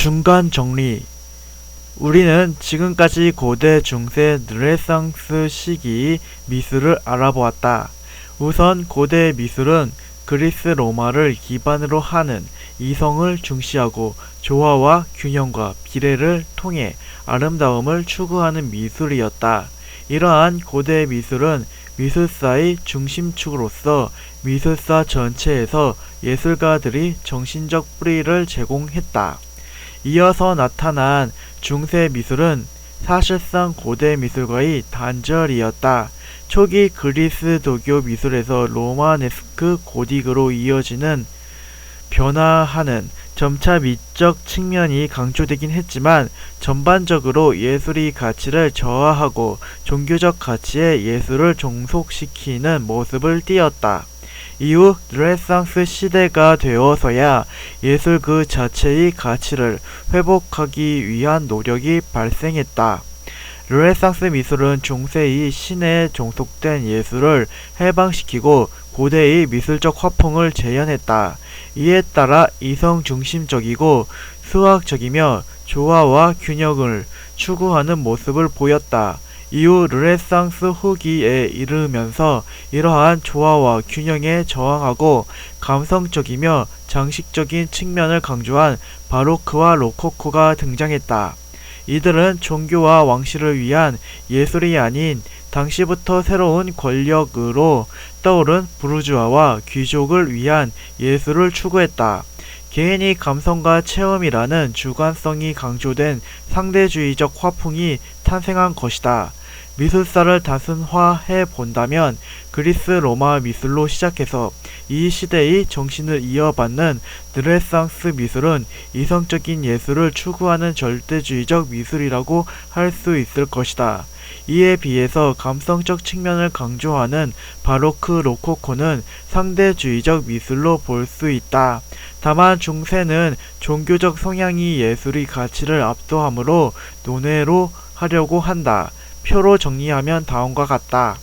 중간 정리. 우리는 지금까지 고대, 중세, 르네상스 시기 미술을 알아보았다. 우선 고대 미술은 그리스 로마를 기반으로 하는 이성을 중시하고 조화와 균형과 비례를 통해 아름다움을 추구하는 미술이었다. 이러한 고대 미술은 미술사의 중심축으로서 미술사 전체에서 예술가들이 정신적 뿌리를 제공했다. 이어서 나타난 중세 미술은 사실상 고대 미술과의 단절이었다. 초기 그리스도교 미술에서 로마네스크 고딕으로 이어지는 변화하는 점차 미적 측면이 강조되긴 했지만 전반적으로 예술의 가치를 저하하고 종교적 가치에 예술을 종속시키는 모습을 띠었다. 이후 르네상스 시대가 되어서야 예술 그 자체의 가치를 회복하기 위한 노력이 발생했다. 르네상스 미술은 중세의 신에 종속된 예술을 해방시키고 고대의 미술적 화풍을 재현했다. 이에 따라 이성중심적이고 수학적이며 조화와 균형을 추구하는 모습을 보였다. 이후 르네상스 후기에 이르면서 이러한 조화와 균형에 저항하고 감성적이며 장식적인 측면을 강조한 바로크와 로코코가 등장했다. 이들은 종교와 왕실을 위한 예술이 아닌 당시부터 새로운 권력으로 떠오른 부르주아와 귀족을 위한 예술을 추구했다. 개인의 감성과 체험이라는 주관성이 강조된 상대주의적 화풍이 탄생한 것이다. 미술사를 단순화해 본다면 그리스 로마 미술로 시작해서 이 시대의 정신을 이어받는 르네상스 미술은 이성적인 예술을 추구하는 절대주의적 미술이라고 할 수 있을 것이다. 이에 비해서 감성적 측면을 강조하는 바로크 로코코는 상대주의적 미술로 볼 수 있다. 다만 중세는 종교적 성향이 예술의 가치를 압도하므로 논외로 하려고 한다. 표로 정리하면 다음과 같다.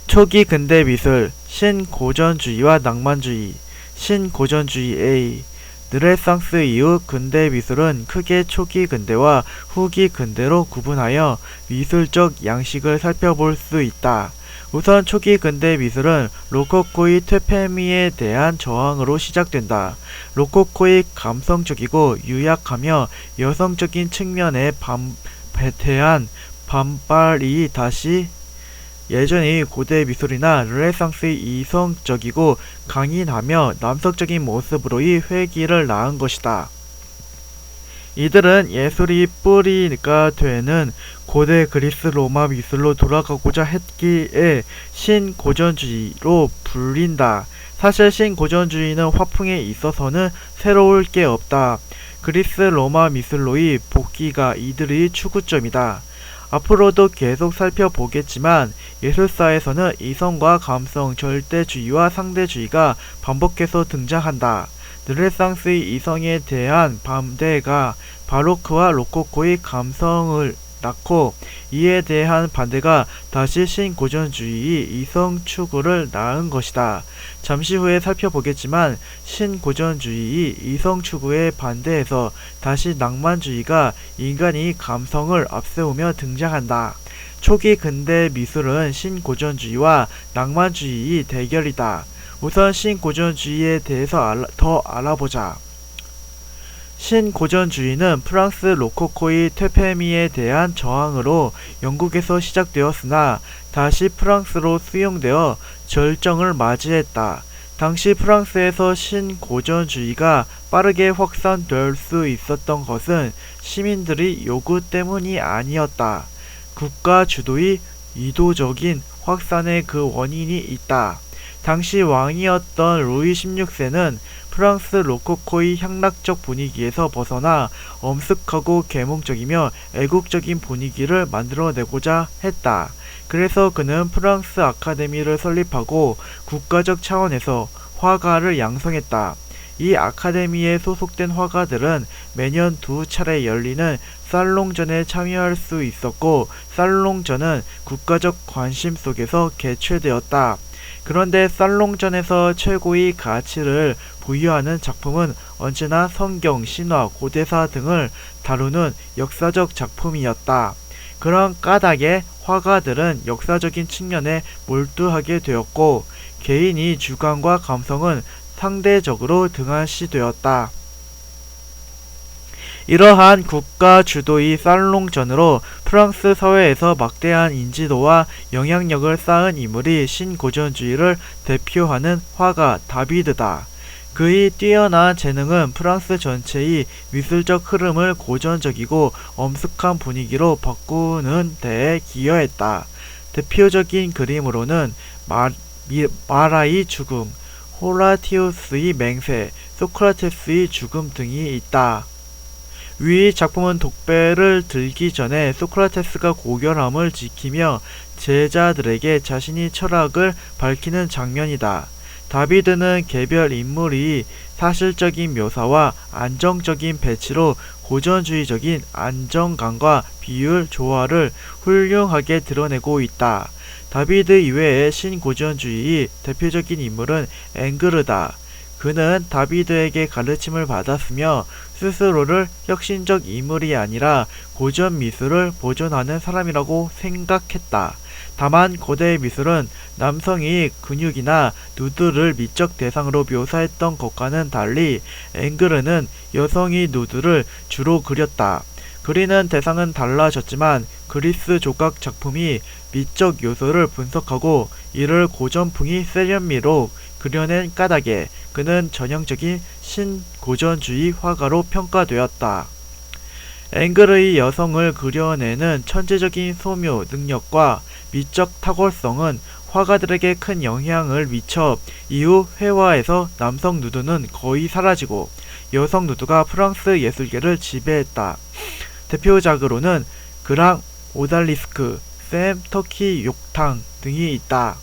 초기 근대 미술, 신고전주의와 낭만주의. 신고전주의 A. 르네상스 이후 근대 미술은 크게 초기 근대와 후기 근대로 구분하여 미술적 양식을 살펴볼 수 있다. 우선 초기 근대 미술은 로코코의 퇴폐미에 대한 저항으로 시작된다. 로코코의 감성적이고 유약하며 여성적인 측면에 대한 반발이 다시 예전의 고대 미술이나 르네상스의 이성적이고 강인하며 남성적인 모습으로의 회귀를 낳은 것이다. 이들은 예술의 뿌리가 되는 고대 그리스 로마 미술로 돌아가고자 했기에 신고전주의로 불린다. 사실 신고전주의는 화풍에 있어서는 새로울 게 없다. 그리스 로마 미술로의 복귀가 이들의 추구점이다. 앞으로도 계속 살펴보겠지만 예술사에서는 이성과 감성, 절대주의와 상대주의가 반복해서 등장한다. 르네상스의 이성에 대한 반대가 바로크와 로코코의 감성을 낳고 이에 대한 반대가 다시 신고전주의의 이성 추구를 낳은 것이다. 잠시 후에 살펴보겠지만 신고전주의의 이성 추구에 반대해서 다시 낭만주의가 인간이 감성을 앞세우며 등장한다. 초기 근대 미술은 신고전주의와 낭만주의의 대결이다. 우선 신고전주의에 대해서 더 알아보자. 신고전주의는 프랑스 로코코의 퇴폐미에 대한 저항으로 영국에서 시작되었으나 다시 프랑스로 수용되어 절정을 맞이했다. 당시 프랑스에서 신고전주의가 빠르게 확산될 수 있었던 것은 시민들의 요구 때문이 아니었다. 국가 주도의 의도적인 확산에 그 원인이 있다. 당시 왕이었던 루이 16세는 프랑스 로코코의 향락적 분위기에서 벗어나 엄숙하고 계몽적이며 애국적인 분위기를 만들어내고자 했다. 그래서 그는 프랑스 아카데미를 설립하고 국가적 차원에서 화가를 양성했다. 이 아카데미에 소속된 화가들은 매년 2차례 열리는 살롱전에 참여할 수 있었고 살롱전은 국가적 관심 속에서 개최되었다. 그런데 살롱전에서 최고의 가치를 부여하는 작품은 언제나 성경, 신화, 고대사 등을 다루는 역사적 작품이었다. 그런 까닭에 화가들은 역사적인 측면에 몰두하게 되었고 개인의 주관과 감성은 상대적으로 등한시되었다. 이러한 국가 주도의 살롱전으로 프랑스 사회에서 막대한 인지도와 영향력을 쌓은 인물이 신고전주의를 대표하는 화가 다비드다. 그의 뛰어난 재능은 프랑스 전체의 미술적 흐름을 고전적이고 엄숙한 분위기로 바꾸는 데에 기여했다. 대표적인 그림으로는 마라의 죽음, 호라티우스의 맹세, 소크라테스의 죽음 등이 있다. 위 작품은 독배를 들기 전에 소크라테스가 고결함을 지키며 제자들에게 자신의 철학을 밝히는 장면이다. 다비드는 개별 인물의 사실적인 묘사와 안정적인 배치로 고전주의적인 안정감과 비율 조화를 훌륭하게 드러내고 있다. 다비드 이외의 신고전주의의 대표적인 인물은 앵그르다. 그는 다비드에게 가르침을 받았으며 스스로를 혁신적 인물이 아니라 고전 미술을 보존하는 사람이라고 생각했다. 다만 고대 미술은 남성이 근육이나 누드를 미적 대상으로 묘사했던 것과는 달리 앵그르는 여성의 누드를 주로 그렸다. 그리는 대상은 달라졌지만 그리스 조각 작품이 미적 요소를 분석하고 이를 고전풍의 세련미로 그려낸 까닭에 그는 전형적인 신고전주의 화가로 평가되었다. 앵그르의 여성을 그려내는 천재적인 소묘 능력과 미적 탁월성은 화가들에게 큰 영향을 미쳐 이후 회화에서 남성 누드는 거의 사라지고 여성 누드가 프랑스 예술계를 지배했다. 대표작으로는 그랑 오달리스크, 샘 터키 욕탕 등이 있다.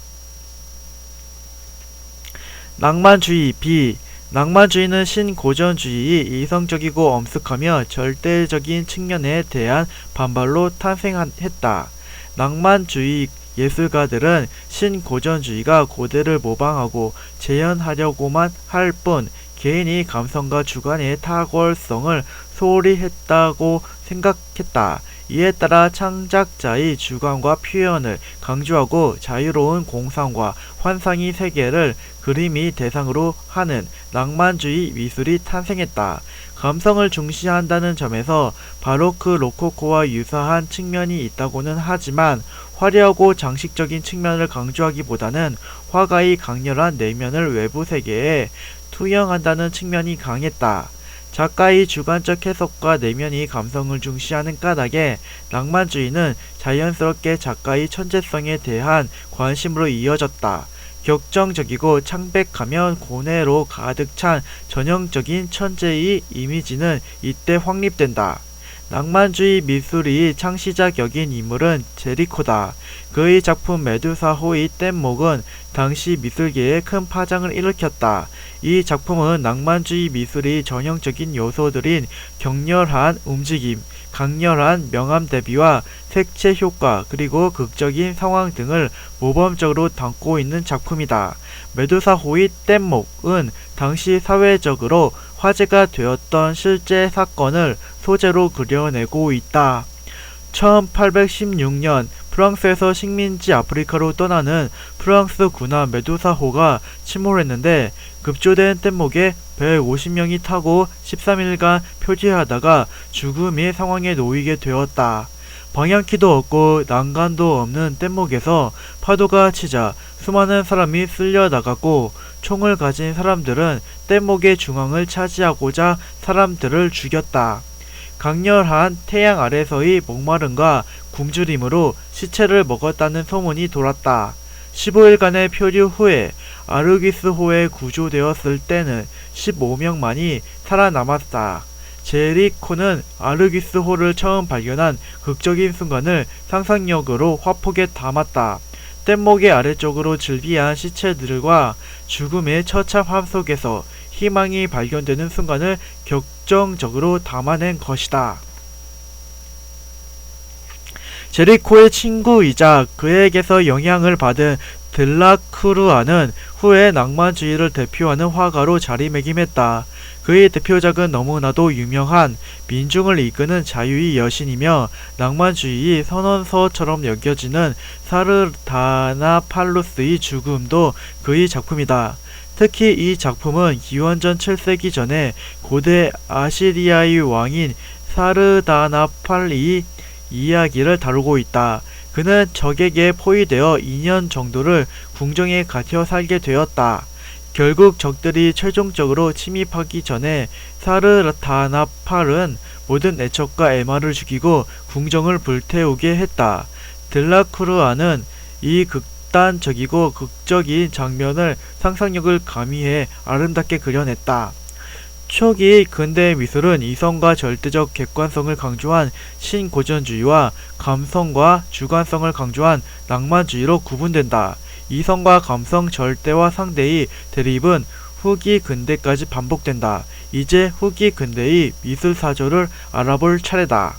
낭만주의 B. 낭만주의는 신고전주의의 이성적이고 엄숙하며 절대적인 측면에 대한 반발로 탄생했다. 낭만주의 예술가들은 신고전주의가 고대를 모방하고 재현하려고만 할 뿐 개인의 감성과 주관의 탁월성을 소홀히 했다고 생각했다. 이에 따라 창작자의 주관과 표현을 강조하고 자유로운 공상과 환상의 세계를 그림이 대상으로 하는 낭만주의 미술이 탄생했다. 감성을 중시한다는 점에서 바로크 로코코와 유사한 측면이 있다고는 하지만 화려하고 장식적인 측면을 강조하기보다는 화가의 강렬한 내면을 외부 세계에 투영한다는 측면이 강했다. 작가의 주관적 해석과 내면의 감성을 중시하는 까닭에 낭만주의는 자연스럽게 작가의 천재성에 대한 관심으로 이어졌다. 격정적이고 창백하며 고뇌로 가득 찬 전형적인 천재의 이미지는 이때 확립된다. 낭만주의 미술의 창시자격인 인물은 제리코다. 그의 작품 메두사호의 뗏목은 당시 미술계에 큰 파장을 일으켰다. 이 작품은 낭만주의 미술의 전형적인 요소들인 격렬한 움직임, 강렬한 명암 대비와 색채 효과 그리고 극적인 상황 등을 모범적으로 담고 있는 작품이다. 메두사호의 뗏목은 당시 사회적으로 화제가 되었던 실제 사건을 소재로 그려내고 있다. 1816년 프랑스에서 식민지 아프리카로 떠나는 프랑스 군함 메두사호가 침몰했는데 급조된 뗏목에 150명이 타고 13일간 표지하다가 죽음의 상황에 놓이게 되었다. 방향키도 없고 난간도 없는 뗏목에서 파도가 치자 수많은 사람이 쓸려 나갔고 총을 가진 사람들은 뗏목의 중앙을 차지하고자 사람들을 죽였다. 강렬한 태양 아래서의 목마름과 굶주림으로 시체를 먹었다는 소문이 돌았다. 15일간의 표류 후에 아르기스호에 구조되었을 때는 15명만이 살아남았다. 제리코는 아르기스호를 처음 발견한 극적인 순간을 상상력으로 화폭에 담았다. 뗏목의 아래쪽으로 즐비한 시체들과 죽음의 처참함 속에서 희망이 발견되는 순간을 격정적으로 담아낸 것이다. 제리코의 친구이자 그에게서 영향을 받은 들라크루아는 후에 낭만주의를 대표하는 화가로 자리매김했다. 그의 대표작은 너무나도 유명한 민중을 이끄는 자유의 여신이며 낭만주의 선언서처럼 여겨지는 사르다나팔루스의 죽음도 그의 작품이다. 특히 이 작품은 기원전 7세기 전에 고대 아시리아의 왕인 사르다나팔의 이야기를 다루고 있다. 그는 적에게 포위되어 2년 정도를 궁정에 갇혀 살게 되었다. 결국 적들이 최종적으로 침입하기 전에 사르다나팔은 모든 애척과 애마를 죽이고 궁정을 불태우게 했다. 들라크루아는 이 극단적이고 극적인 장면을 상상력을 가미해 아름답게 그려냈다. 초기 근대 미술은 이성과 절대적 객관성을 강조한 신고전주의와 감성과 주관성을 강조한 낭만주의로 구분된다. 이성과 감성 절대와 상대의 대립은 후기 근대까지 반복된다. 이제 후기 근대의 미술 사조를 알아볼 차례다.